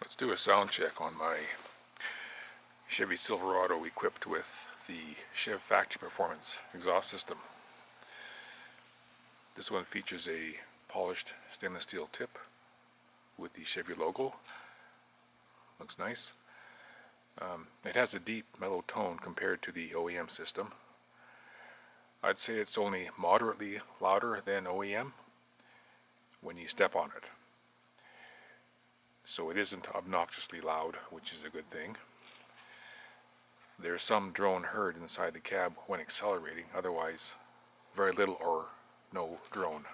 Let's do a sound check on my Chevy Silverado equipped with the Chev Factory Performance exhaust system. This one features a polished stainless steel tip with the Chevy logo. Looks nice. It has a deep mellow tone compared to the OEM system. I'd say it's only moderately louder than OEM when you step on it. So it isn't obnoxiously loud, which is a good thing. There's some drone heard inside the cab when accelerating, otherwise very little or no drone.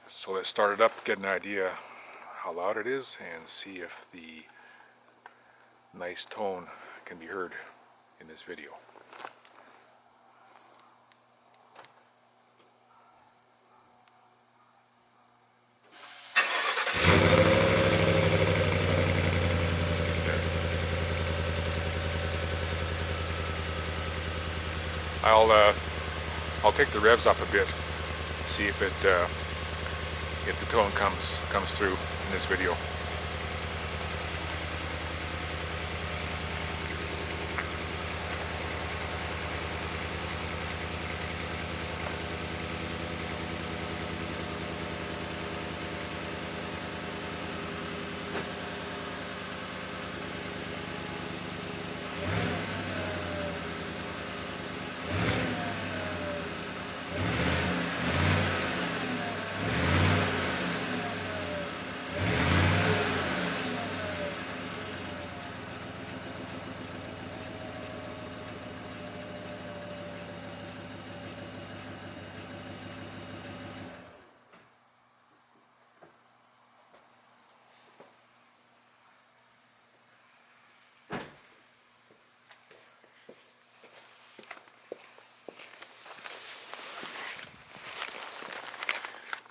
So let's start it up, get an idea how loud it is, and see if the nice tone can be heard in this video. I'll take the revs up a bit, see if the tone comes through in this video.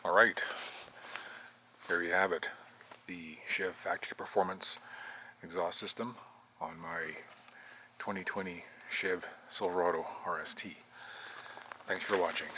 Alright, there you have it, the Chev Factory Performance exhaust system on my 2020 Chev Silverado RST. Thanks for watching.